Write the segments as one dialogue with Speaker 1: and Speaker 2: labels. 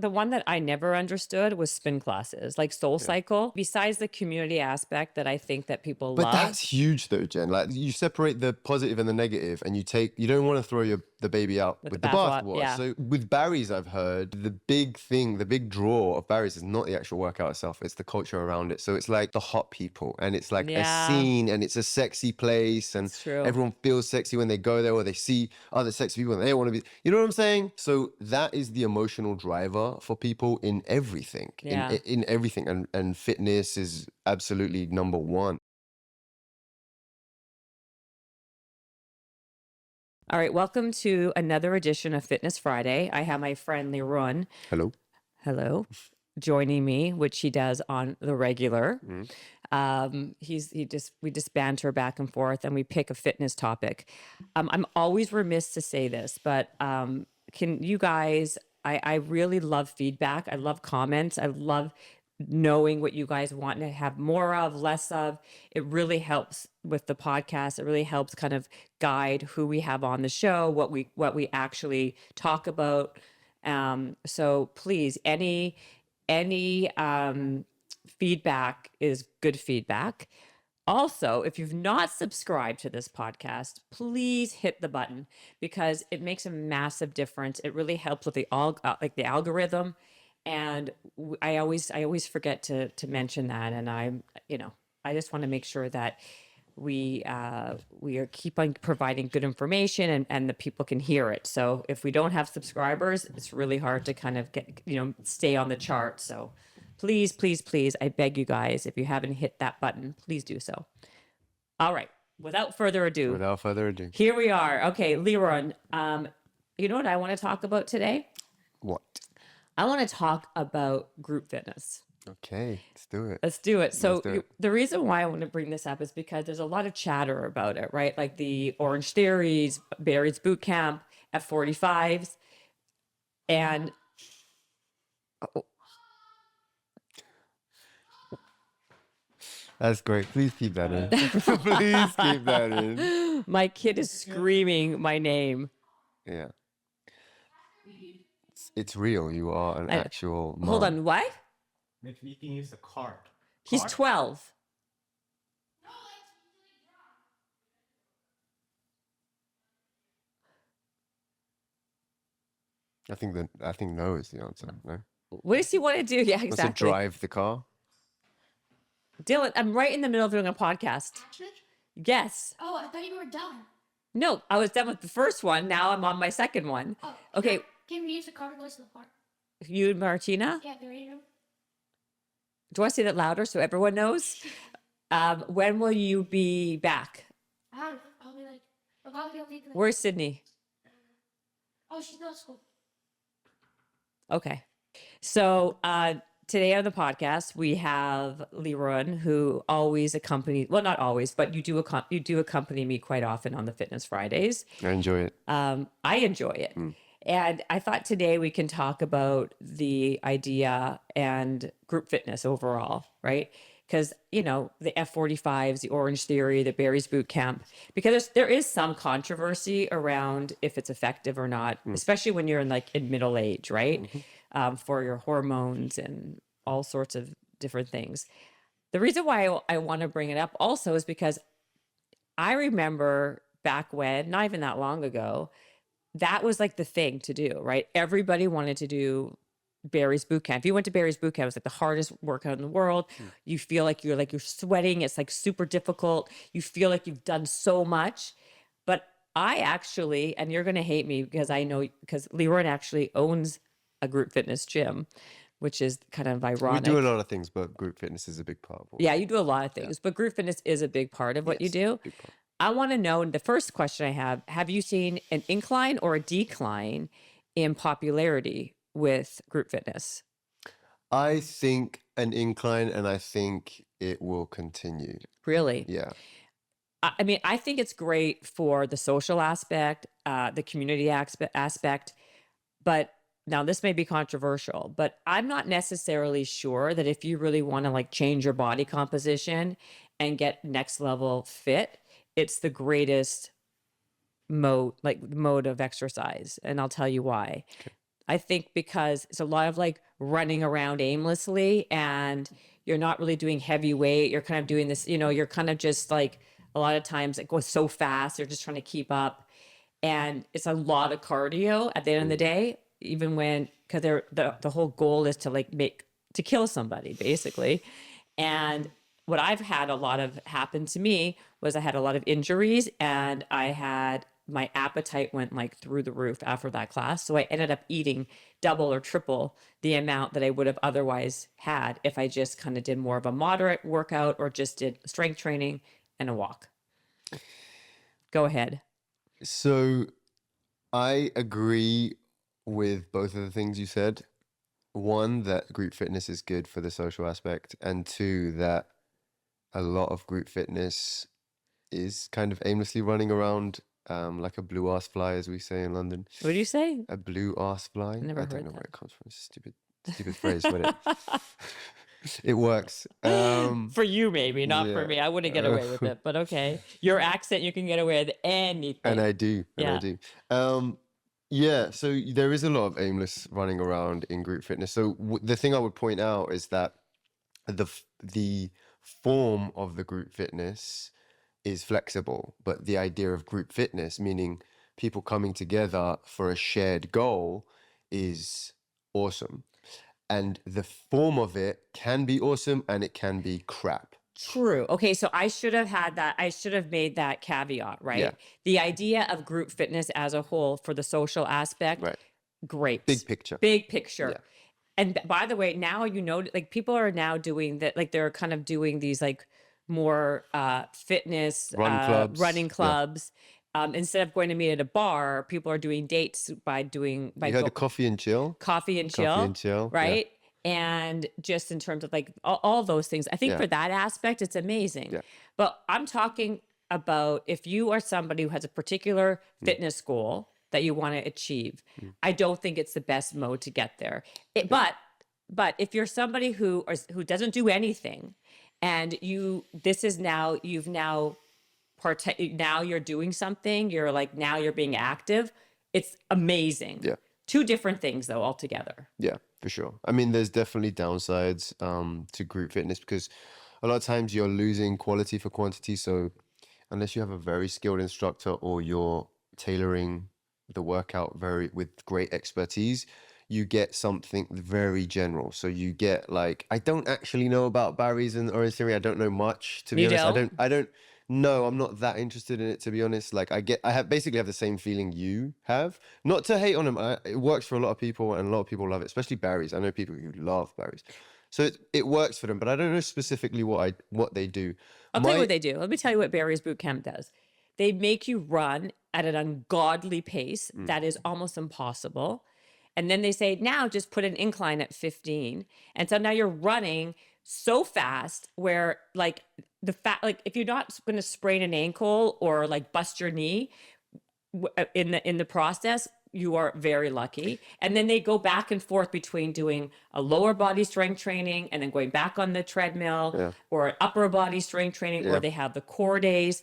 Speaker 1: the one that I never understood was spin classes, like Soul Cycle. Besides the community aspect that I think that people love.
Speaker 2: But that's huge though, Jen. Like you separate the positive and the negative, and you don't want to throw the baby out with the bathwater.
Speaker 1: Yeah.
Speaker 2: So with Barry's, I've heard the big draw of Barry's is not the actual workout itself, it's the culture around it. So it's like the hot people, and it's like a scene, and it's a sexy place, and everyone feels sexy when they go there, or they see other sexy people and they want to be, you know what I'm saying? So that is the emotional driver for people in everything. In everything, and fitness is absolutely number one.
Speaker 1: All right, welcome to another edition of Fitness Friday. I have my friend Liron. Hello. Joining me, which he does on the regular. We just banter back and forth, and we pick a fitness topic. I'm always remiss to say this, but can you guys? I really love feedback. I love comments. I love knowing what you guys want to have more of, less of. It really helps with the podcast. It really helps kind of guide who we have on the show, what we actually talk about. So please, any feedback is good feedback. Also, if you've not subscribed to this podcast, please hit the button, because it makes a massive difference. It really helps with the algorithm. And I always forget to mention that. And I just want to make sure that we are keep on providing good information, and the people can hear it. So if we don't have subscribers, it's really hard to kind of get, stay on the chart. So please, please, please, I beg you guys, if you haven't hit that button, please do so. All right. Without further ado, here we are. Okay, Liron, you know what I want to talk about today?
Speaker 2: What?
Speaker 1: I want to talk about group fitness.
Speaker 2: Okay, let's
Speaker 1: do it. So the reason why I want to bring this up is because there's a lot of chatter about it, right? Like the Orange Theories, Barry's Bootcamp, F45s, and
Speaker 2: that's great. Please keep that in. Please keep that in.
Speaker 1: My kid is screaming my name.
Speaker 2: Yeah. It's real. You are an actual mom.
Speaker 1: Hold on, what?
Speaker 3: Maybe you can use the card.
Speaker 1: He's 12.
Speaker 2: I think no is the answer. No.
Speaker 1: What does he want to do? Yeah, exactly.
Speaker 2: Wants to drive the car.
Speaker 1: Dylan, I'm right in the middle of doing a podcast. Yes.
Speaker 4: Oh, I thought you were done.
Speaker 1: No, I was done with the first one. Now I'm on my second one.
Speaker 4: Oh,
Speaker 1: okay.
Speaker 4: Can we use the card to go to the park?
Speaker 1: You and Martina?
Speaker 4: Yeah, there you go.
Speaker 1: Do I say that louder so everyone knows? When will you be back?
Speaker 4: I'll be like,
Speaker 1: Where's Sydney?
Speaker 4: Oh, she's not at school.
Speaker 1: Okay. So today on the podcast, we have Liron, who always accompanies, well, not always, but you do accompany me quite often on the Fitness Fridays.
Speaker 2: I enjoy it.
Speaker 1: I enjoy it. And I thought today we can talk about the idea and group fitness overall, right? Because, the F45s, the Orange Theory, the Barry's Bootcamp, because there is some controversy around if it's effective or not, especially when you're in middle age, right? For your hormones and all sorts of different things. The reason why I want to bring it up also is because I remember back when, not even that long ago, that was like the thing to do, right? Everybody wanted to do Barry's Bootcamp. If you went to Barry's Bootcamp, it was like the hardest workout in the world. You feel like you're sweating. It's like super difficult. You feel like you've done so much. But I actually, and you're going to hate me because Liron actually owns a group fitness gym, which is kind of ironic.
Speaker 2: We do a lot of things, but group fitness is a big part of it.
Speaker 1: Yeah, you do a lot of things, but group fitness is a big part of what you do.
Speaker 2: Big part.
Speaker 1: I want to know, the first question I have you seen an incline or a decline in popularity with group fitness?
Speaker 2: I think an incline, and I think it will continue.
Speaker 1: Really?
Speaker 2: Yeah.
Speaker 1: I mean, I think it's great for the social aspect, the community aspect, but now this may be controversial, but I'm not necessarily sure that if you really want to change your body composition and get next level fit, it's the greatest mode of exercise. And I'll tell you why. Okay. I think because it's a lot of like running around aimlessly and you're not really doing heavy weight. You're kind of doing this, you're kind of just like a lot of times it goes so fast. You're just trying to keep up. And it's a lot of cardio at the end of the day, even when, because the whole goal is to like to kill somebody basically. And what I've had a lot of happen to me was I had a lot of injuries and my appetite went like through the roof after that class. So I ended up eating double or triple the amount that I would have otherwise had if I just kind of did more of a moderate workout or just did strength training and a walk. Go ahead.
Speaker 2: So I agree with both of the things you said. One, that group fitness is good for the social aspect, and two, that a lot of group fitness is kind of aimlessly running around like a blue arse fly, as we say in London.
Speaker 1: What do you say?
Speaker 2: A blue arse fly.
Speaker 1: I never
Speaker 2: I
Speaker 1: heard
Speaker 2: don't know
Speaker 1: that.
Speaker 2: where it comes from. It's a stupid phrase, but it works.
Speaker 1: For you, maybe, not for
Speaker 2: yeah.
Speaker 1: me. I wouldn't get away with it, but okay. Your accent, you can get away with anything.
Speaker 2: And I do.
Speaker 1: Yeah.
Speaker 2: Yeah, so there is a lot of aimless running around in group fitness. So the thing I would point out is that the form of the group fitness is flexible, but the idea of group fitness, meaning people coming together for a shared goal, is awesome. And the form of it can be awesome and it can be crap.
Speaker 1: True. Okay, so I should have had that. I should have made that caveat, right?
Speaker 2: Yeah.
Speaker 1: The idea of group fitness as a whole for the social aspect,
Speaker 2: Right.
Speaker 1: great.
Speaker 2: Big picture.
Speaker 1: Big picture.
Speaker 2: Yeah.
Speaker 1: And by the way, now like people are now doing that, like they're kind of doing these like more fitness running clubs. Instead of going to meet at a bar, people are doing dates by
Speaker 2: You heard of coffee and chill?
Speaker 1: coffee and chill,
Speaker 2: Coffee and chill, yeah.
Speaker 1: right? And just in terms of like all those things, I think
Speaker 2: Yeah.
Speaker 1: for that aspect, it's amazing.
Speaker 2: Yeah.
Speaker 1: But I'm talking about if you are somebody who has a particular fitness goal that you want to achieve, I don't think it's the best mode to get there. But if you're somebody who doesn't do anything, and you're doing something, you're like, now you're being active, it's amazing.
Speaker 2: Yeah.
Speaker 1: Two different things though altogether.
Speaker 2: Yeah, for sure. I mean, there's definitely downsides to group fitness because a lot of times you're losing quality for quantity. So unless you have a very skilled instructor or you're tailoring the workout with great expertise, you get something very general. So you get like, I don't actually know about Barry's and Orange Theory. I don't know much, to be honest. I don't know. I'm not that interested in it, to be honest. Like basically have the same feeling you have. Not to hate on them. It works for a lot of people and a lot of people love it, especially Barry's. I know people who love Barry's. So it works for them, but I don't know specifically what they do.
Speaker 1: I'll tell you what they do. Let me tell you what Barry's Bootcamp does. They make you run at an ungodly pace that is almost impossible. And then they say, now just put an incline at 15. And so now you're running so fast where like if you're not going to sprain an ankle or like bust your knee in the process, you are very lucky. And then they go back and forth between doing a lower body strength training and then going back on the treadmill or upper body strength training, or they have the core days.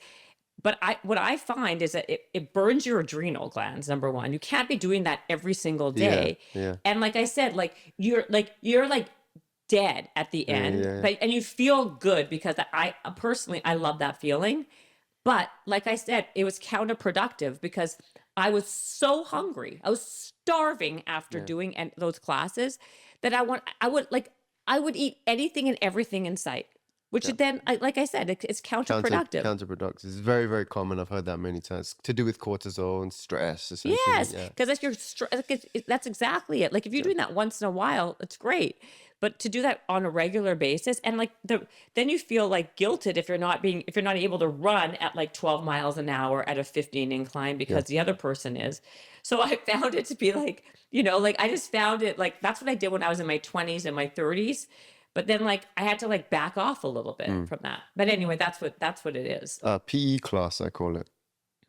Speaker 1: But what I find is that it burns your adrenal glands, number one. You can't be doing that every single day.
Speaker 2: Yeah.
Speaker 1: And like I said, you're dead at the end. And you feel good because I personally, I love that feeling. But like I said, it was counterproductive because I was so hungry. I was starving after doing those classes that I would eat anything and everything in sight. Which then, like I said, it's counterproductive.
Speaker 2: Counterproductive. It's very, very common. I've heard that many times. To do with cortisol and stress, essentially.
Speaker 1: Yes, because that's exactly it. Like if you're doing that once in a while, it's great. But to do that on a regular basis, and like then you feel like guilted if you're not able to run at like 12 miles an hour at a 15 incline because the other person is. So I found it to be like, I just found it like that's what I did when I was in my 20s and my 30s. But then like I had to like back off a little bit from that. But anyway, that's what it is.
Speaker 2: PE class, I call it.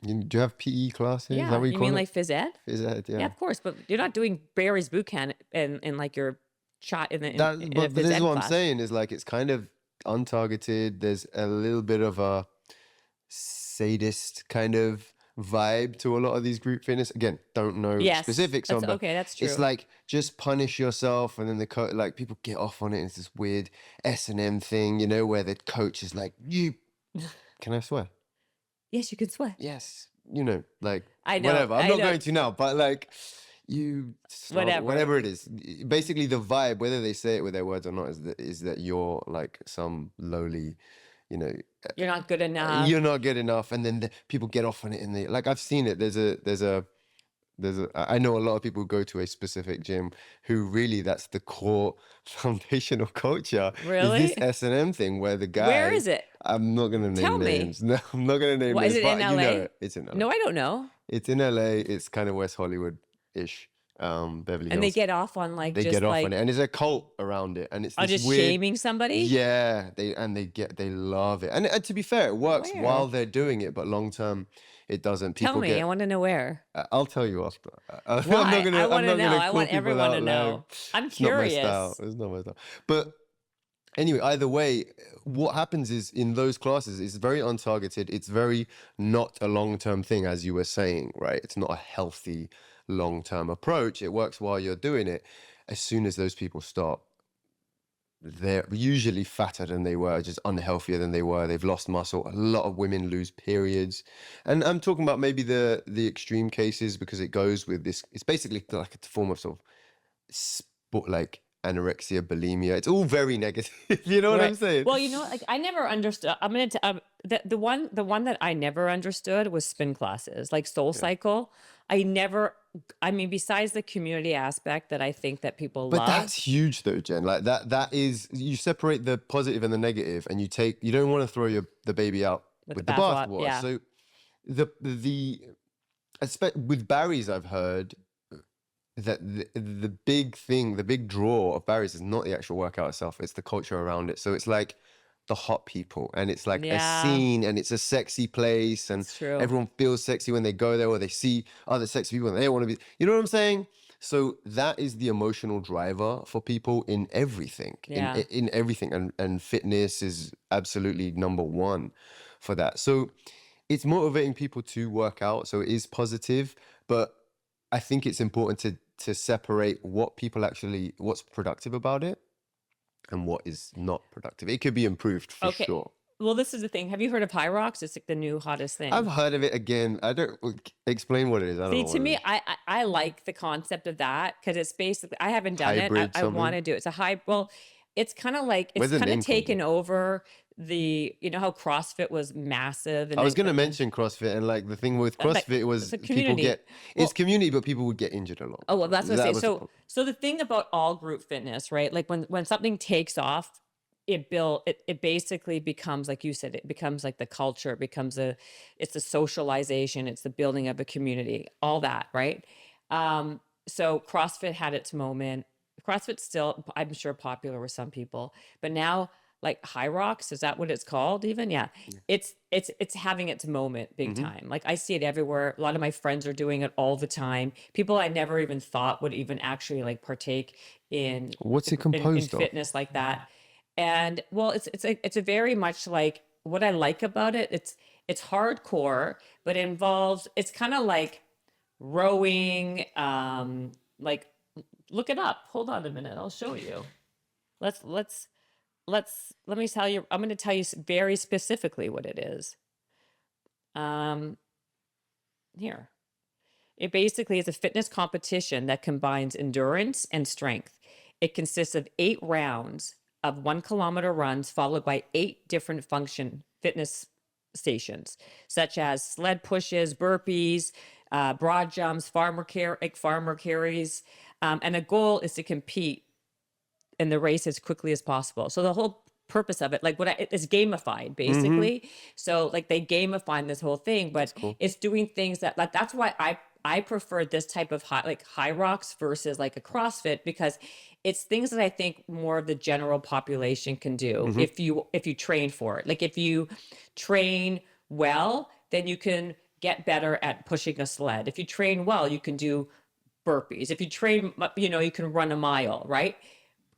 Speaker 2: Do you have PE classes?
Speaker 1: Yeah,
Speaker 2: Is that what you
Speaker 1: you
Speaker 2: call
Speaker 1: mean
Speaker 2: it?
Speaker 1: like phys ed?
Speaker 2: Phys ed, yeah.
Speaker 1: Yeah, of course. But you're not doing Barry's Bootcamp in like your shot in a
Speaker 2: But
Speaker 1: phys
Speaker 2: this
Speaker 1: ed
Speaker 2: is what
Speaker 1: class.
Speaker 2: I'm saying is like it's kind of untargeted. There's a little bit of a sadist kind of vibe to a lot of these group fitness. Again, don't know
Speaker 1: Yes,
Speaker 2: specifics on,
Speaker 1: that's
Speaker 2: but
Speaker 1: okay. That's true.
Speaker 2: it's like just punish yourself, and then like people get off on it. It's this weird S&M thing, you know, where the coach is like, "You can I swear?"
Speaker 1: Yes, you can swear.
Speaker 2: Yes, you know, like
Speaker 1: I know.
Speaker 2: whatever. I'm
Speaker 1: I
Speaker 2: not
Speaker 1: know.
Speaker 2: going to now, but like you
Speaker 1: Whatever.
Speaker 2: whatever it is. Basically, the vibe, whether they say it with their words or not, is that you're like some lowly, you know,
Speaker 1: You're not good enough.
Speaker 2: you're not good enough, and then people get off on it, and they like I've seen it. I know a lot of people who go to a specific gym who really that's the core foundational culture.
Speaker 1: Really?
Speaker 2: Is this S&M thing where the guy?
Speaker 1: Where is it?
Speaker 2: I'm not gonna
Speaker 1: Tell
Speaker 2: name
Speaker 1: me.
Speaker 2: names. No, I'm not gonna name
Speaker 1: What,
Speaker 2: names.
Speaker 1: is it in
Speaker 2: but
Speaker 1: LA?
Speaker 2: You know it. It's in LA.
Speaker 1: No, I don't know.
Speaker 2: It's in LA. It's kind of West Hollywood-ish, Beverly Hills.
Speaker 1: And they get off on like
Speaker 2: They
Speaker 1: just
Speaker 2: get off
Speaker 1: like
Speaker 2: on it, and there's a cult around it, and it's
Speaker 1: oh,
Speaker 2: this
Speaker 1: just
Speaker 2: weird.
Speaker 1: shaming somebody.
Speaker 2: Yeah, they love it, and to be fair, it works
Speaker 1: Where?
Speaker 2: while they're doing it, but long term, it doesn't. People
Speaker 1: Tell me.
Speaker 2: get.
Speaker 1: I want to know where.
Speaker 2: I'll tell you after. I'm
Speaker 1: Why?
Speaker 2: not gonna.
Speaker 1: I
Speaker 2: I'm
Speaker 1: want to
Speaker 2: not
Speaker 1: know.
Speaker 2: gonna
Speaker 1: I
Speaker 2: call
Speaker 1: want
Speaker 2: people
Speaker 1: everyone
Speaker 2: out
Speaker 1: to
Speaker 2: loud.
Speaker 1: know. I'm
Speaker 2: It's not my
Speaker 1: curious.
Speaker 2: style. It's not my style. But anyway, either way, what happens is in those classes, it's very untargeted. It's very not a long-term thing, as you were saying, right? It's not a healthy long-term approach. It works while you're doing it. As soon as those people stop, they're usually fatter than they were, just unhealthier than they were. They've lost muscle. A lot of women lose periods. And I'm talking about maybe the extreme cases because it goes with this. It's basically like a form of sort of sport, like anorexia, bulimia. It's all very negative. You know what I'm
Speaker 1: Right.
Speaker 2: saying?
Speaker 1: Well, you know, like I never understood. I'm gonna the one that I never understood was spin classes, like Soul Cycle. I mean, besides the community aspect that I think that people
Speaker 2: But
Speaker 1: love.
Speaker 2: that's huge though, Jen. Like that is, you separate the positive and the negative, and you don't want to throw the baby out
Speaker 1: With
Speaker 2: with
Speaker 1: the
Speaker 2: the
Speaker 1: bathwater,
Speaker 2: bathwater.
Speaker 1: yeah.
Speaker 2: So with Barry's, I've heard that the big thing, the big draw of Barry's is not the actual workout itself, it's the culture around it. So it's like the hot people, and it's like
Speaker 1: Yeah.
Speaker 2: a scene, and it's a sexy place, and
Speaker 1: It's true.
Speaker 2: everyone feels sexy when they go there, or they see other sexy people and they want to be, you know what I'm saying? So that is the emotional driver for people in everything.
Speaker 1: Yeah.
Speaker 2: In everything, and fitness is absolutely number one for that. So it's motivating people to work out, so it is positive, but I think it's important to separate what's productive about it and what is not productive. It could be improved for
Speaker 1: Okay.
Speaker 2: sure.
Speaker 1: Well, this is the thing. Have you heard of Hyrox? It's like the new hottest thing.
Speaker 2: I've heard of it again. I don't explain what it is. I don't
Speaker 1: See,
Speaker 2: know
Speaker 1: to
Speaker 2: what it
Speaker 1: me,
Speaker 2: is.
Speaker 1: I like the concept of that because it's basically, I haven't done
Speaker 2: Hybrid
Speaker 1: it. I
Speaker 2: something?
Speaker 1: want to do it. It's a well, it's kind of like,
Speaker 2: Where's
Speaker 1: it's
Speaker 2: the
Speaker 1: kind
Speaker 2: name
Speaker 1: of
Speaker 2: come
Speaker 1: taken
Speaker 2: from?
Speaker 1: over you know how CrossFit was massive. And
Speaker 2: I was
Speaker 1: then-
Speaker 2: going to mention CrossFit, and like the thing with
Speaker 1: Like,
Speaker 2: CrossFit was
Speaker 1: it's a
Speaker 2: people
Speaker 1: community.
Speaker 2: get
Speaker 1: Well-
Speaker 2: it's community, but people would get injured a lot.
Speaker 1: Oh, well, that's what I
Speaker 2: That
Speaker 1: say.
Speaker 2: was the
Speaker 1: So,
Speaker 2: problem.
Speaker 1: so the thing about all group fitness, right? Like when something takes off, it basically becomes, like you said, it becomes like the culture, it's the socialization, it's the building of a community, all that, right? So CrossFit had its moment. CrossFit's still, I'm sure, popular with some people, but now like Hyrox, is that what it's called even? Yeah. It's having its moment big time. Like I see it everywhere. A lot of my friends are doing it all the time. People I never even thought would even actually like partake in
Speaker 2: What's it
Speaker 1: in
Speaker 2: composed of?
Speaker 1: fitness like that. And well, it's a very much like what I like about it. It's hardcore, but it involves, it's kind of like rowing, like look it up. Hold on a minute. I'll show you. Let me tell you, I'm going to tell you very specifically what it is. Here. It basically is a fitness competition that combines endurance and strength. It consists of 8 rounds of 1 kilometer runs, followed by 8 different fitness stations, such as sled pushes, burpees, broad jumps, farmer carries. And the goal is to compete in the race as quickly as possible. So the whole purpose of it, like it's gamified basically. So like they gamify this whole thing, but it's doing things that like, that's why I prefer this type of Hyrox versus like a CrossFit, because it's things that I think more of the general population can do if you train for it. Like if you train well, then you can get better at pushing a sled. If you train well, you can do burpees. If you train, you know, you can run a mile, right?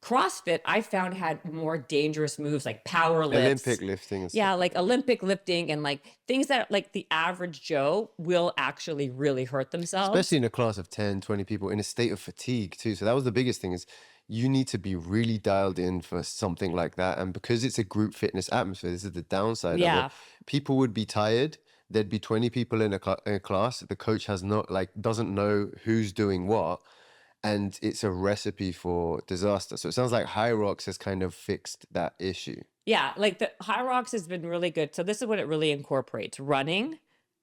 Speaker 1: CrossFit, I found had more dangerous moves like power lifts.
Speaker 2: Olympic lifting and stuff.
Speaker 1: Yeah, like Olympic lifting and like things that like the average Joe will actually really hurt themselves.
Speaker 2: Especially in a class of 10, 20 people in a state of fatigue too. So that was the biggest thing, is you need to be really dialed in for something like that. And because it's a group fitness atmosphere, this is the downside of it. People would be tired. There'd be 20 people in a class. The coach doesn't know who's doing what. And it's a recipe for disaster. So it sounds like Hyrox has kind of fixed that issue.
Speaker 1: Yeah, like the Hyrox has been really good. So this is what it really incorporates: running,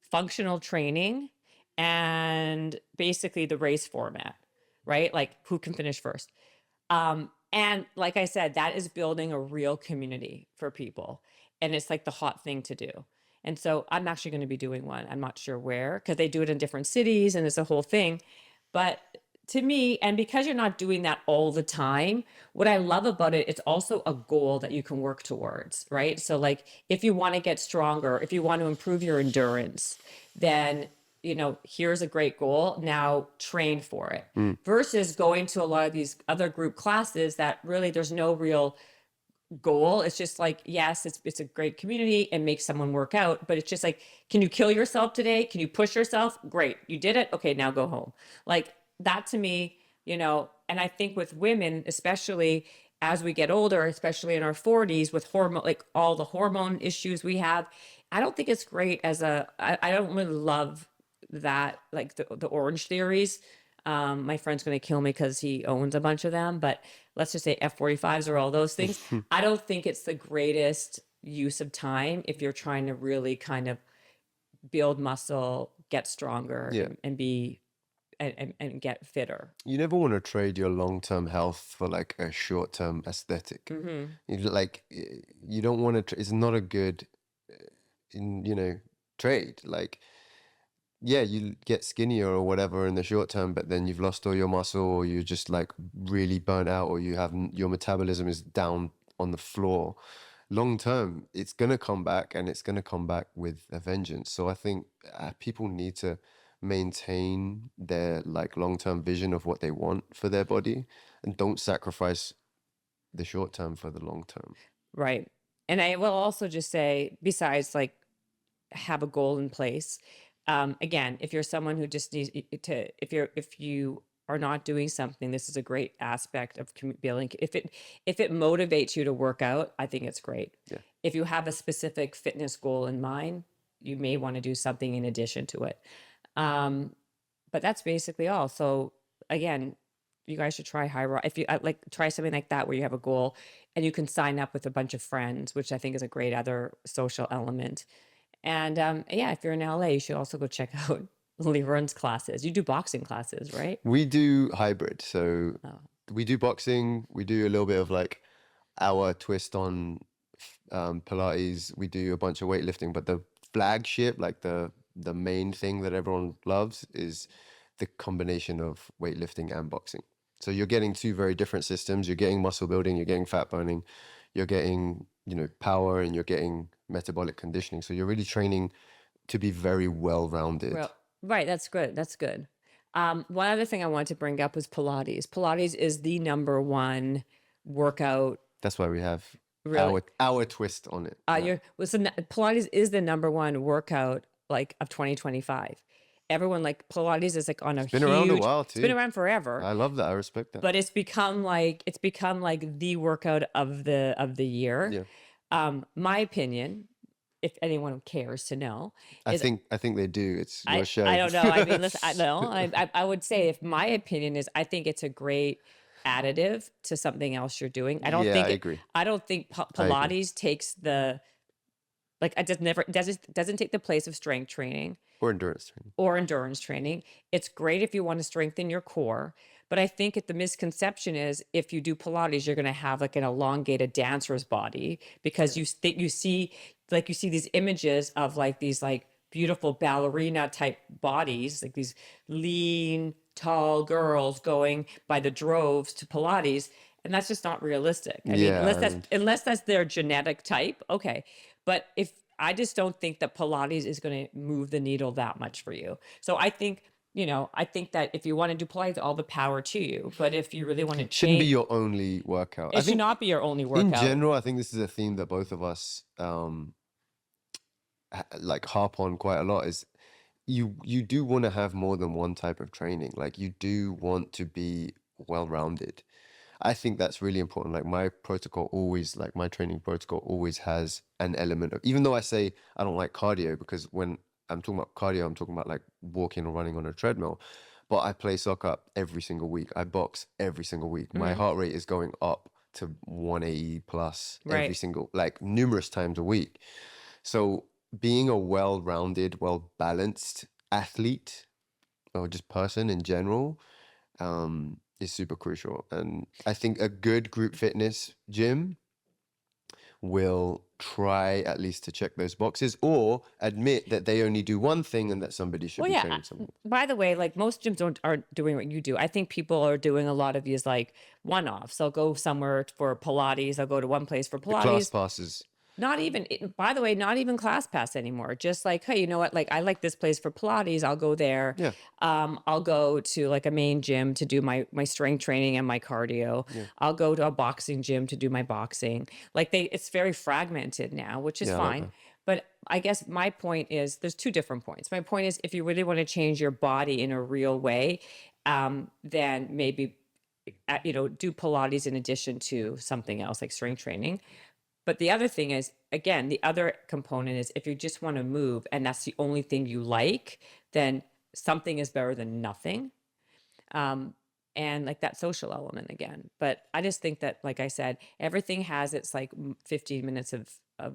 Speaker 1: functional training, and basically the race format, right? Like who can finish first. And like I said, that is building a real community for people. And it's like the hot thing to do. And so I'm actually going to be doing one. I'm not sure where, because they do it in different cities and it's a whole thing. But to me, and because you're not doing that all the time, what I love about it, it's also a goal that you can work towards, right? So like if you want to get stronger, if you want to improve your endurance, then, you know, here's a great goal. Now train for it. Versus going to a lot of these other group classes that really there's no real goal. It's just like, yes, it's a great community and makes someone work out, but it's just like, can you kill yourself today? Can you push yourself? Great. You did it. Okay, now go home. Like that to me, you know, and I think with women, especially as we get older, especially in our 40s with hormone, like all the hormone issues we have, I don't think it's great I don't really love that, like the orange theories. My friend's going to kill me because he owns a bunch of them, but let's just say F45s or all those things. I don't think it's the greatest use of time if you're trying to really kind of build muscle, get stronger, and be and get fitter.
Speaker 2: You never want to trade your long-term health for like a short-term aesthetic. You don't want to. It's not a good, trade. Like, yeah, you get skinnier or whatever in the short term, but then you've lost all your muscle, or you're just like really burnt out, or your metabolism is down on the floor. Long term, it's gonna come back, and it's gonna come back with a vengeance. So I think people need to maintain their like long-term vision of what they want for their body, and don't sacrifice the short term for the long term. Right.
Speaker 1: And I will also just say, besides like have a goal in place. Again, if you're someone who just needs to, if you are not doing something, this is a great aspect of building. If it motivates you to work out, I think it's great.
Speaker 2: Yeah.
Speaker 1: If you have a specific fitness goal in mind, you may want to do something in addition to it. But that's basically all. So again, you guys should try Hyrox. If you try something like that where you have a goal and you can sign up with a bunch of friends, which I think is a great other social element. And if you're in LA, you should also go check out Liron's classes. You do boxing classes, right?
Speaker 2: We do hybrid. So we do boxing. We do a little bit of like our twist on Pilates. We do a bunch of weightlifting, but the flagship, like the main thing that everyone loves, is the combination of weightlifting and boxing. So you're getting two very different systems. You're getting muscle building, you're getting fat burning, you're getting, power, and you're getting metabolic conditioning. So you're really training to be very well-rounded.
Speaker 1: Right. That's good. That's good. One other thing I wanted to bring up was Pilates. Pilates is the number one workout.
Speaker 2: That's why we have our twist on it.
Speaker 1: Pilates is the number one workout like of 2025. Everyone like Pilates is like on a huge.
Speaker 2: It's been around a while too.
Speaker 1: It's been around forever.
Speaker 2: I love that. I respect that.
Speaker 1: But it's become like the workout of the year.
Speaker 2: Yeah.
Speaker 1: My opinion, if anyone cares to know,
Speaker 2: I think they do. It's your show.
Speaker 1: I don't know. I mean, listen, I would say, if my opinion is, I think it's a great additive to something else you're doing. I agree. I don't think Pilates takes the, like, it doesn't take the place of strength training
Speaker 2: or endurance training.
Speaker 1: It's great if you want to strengthen your core. But I think the misconception is, if you do Pilates, you're going to have like an elongated dancer's body, because you see these images of like these like beautiful ballerina type bodies, like these lean, tall girls going by the droves to Pilates. And that's just not realistic. I mean, unless that's their genetic type. Okay. But I just don't think that Pilates is going to move the needle that much for you. So I think you know, I think that if you want to do Pilates, all the power to you. But if you really want to
Speaker 2: Shouldn't be
Speaker 1: change,
Speaker 2: your only workout. I
Speaker 1: it should
Speaker 2: think
Speaker 1: not be your only
Speaker 2: in
Speaker 1: workout.
Speaker 2: general, I think this is a theme that both of us like harp on quite a lot, is you do want to have more than one type of training. Like you do want to be well-rounded. I think that's really important. Like my protocol always, like my training protocol always has an element of, even though I say I don't like cardio, because when I'm talking about cardio, I'm talking about like walking or running on a treadmill. But I play soccer every single week. I box every single week. My heart rate is going up to 180 plus every
Speaker 1: Right.
Speaker 2: single, like numerous times a week. So being a well-rounded, well-balanced athlete or just person in general is super crucial. And I think a good group fitness gym will try at least to check those boxes, or admit that they only do one thing and that somebody should
Speaker 1: Well,
Speaker 2: be
Speaker 1: yeah.
Speaker 2: training someone.
Speaker 1: By the way, like most gyms aren't doing what you do. I think people are doing a lot of these like one-offs. They'll go somewhere for Pilates. They'll go to one place for
Speaker 2: The class
Speaker 1: Pilates.
Speaker 2: passes.
Speaker 1: Not even, by the way, not even class pass anymore. Just like, hey, you know what? Like, I like this place for Pilates. I'll go there.
Speaker 2: Yeah.
Speaker 1: I'll go to like a main gym to do my strength training and my cardio.
Speaker 2: Yeah.
Speaker 1: I'll go to a boxing gym to do my boxing. Like it's very fragmented now, which is
Speaker 2: Yeah, I like
Speaker 1: fine.
Speaker 2: that.
Speaker 1: But I guess my point is, there's two different points. My point is, if you really want to change your body in a real way, then maybe, you know, do Pilates in addition to something else like strength training. But the other thing is, again, the other component is, if you just want to move and that's the only thing you like, then something is better than nothing. And like that social element again. But I just think that, like I said, everything has its like 15 minutes of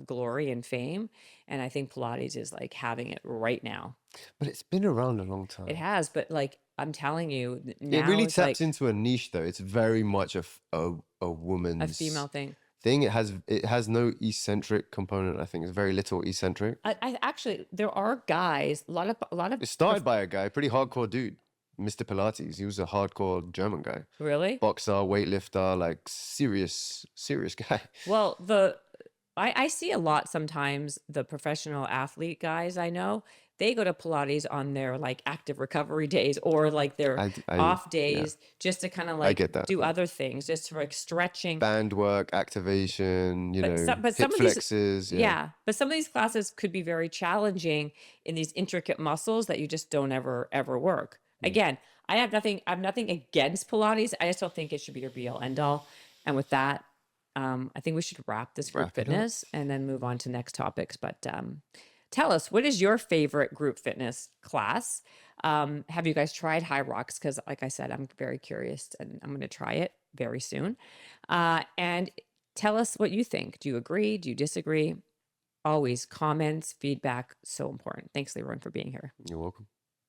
Speaker 1: glory and fame. And I think Pilates is like having it right now.
Speaker 2: But it's been around a long time.
Speaker 1: It has, but like I'm telling you, now
Speaker 2: It really
Speaker 1: it's
Speaker 2: taps
Speaker 1: like
Speaker 2: into a niche though. It's very much a
Speaker 1: a
Speaker 2: woman's
Speaker 1: female thing.
Speaker 2: thing. It has no eccentric component. I think it's very little eccentric.
Speaker 1: I actually, there are guys, a lot of
Speaker 2: It started by a guy, pretty hardcore dude, Mr. Pilates. He was a hardcore German guy,
Speaker 1: really.
Speaker 2: boxer, weightlifter, like serious guy.
Speaker 1: Well, I see a lot sometimes, the professional athlete guys I know, they go to Pilates on their like active recovery days, or like their off days, just to kind of like
Speaker 2: get that.
Speaker 1: do other things, just for like stretching.
Speaker 2: Band work, activation, you know,
Speaker 1: But
Speaker 2: hip
Speaker 1: some of these,
Speaker 2: flexes.
Speaker 1: yeah, but some of these classes could be very challenging in these intricate muscles that you just don't ever work. Again, I have nothing against Pilates. I just don't think it should be your be all end all. And with that, I think we should wrap this group fitness and then move on to next topics. But tell us, what is your favorite group fitness class? Have you guys tried Hyrox? Because like I said, I'm very curious and I'm going to try it very soon. And tell us what you think. Do you agree? Do you disagree? Always comments, feedback, so important. Thanks, Liron, for being here.
Speaker 2: You're welcome.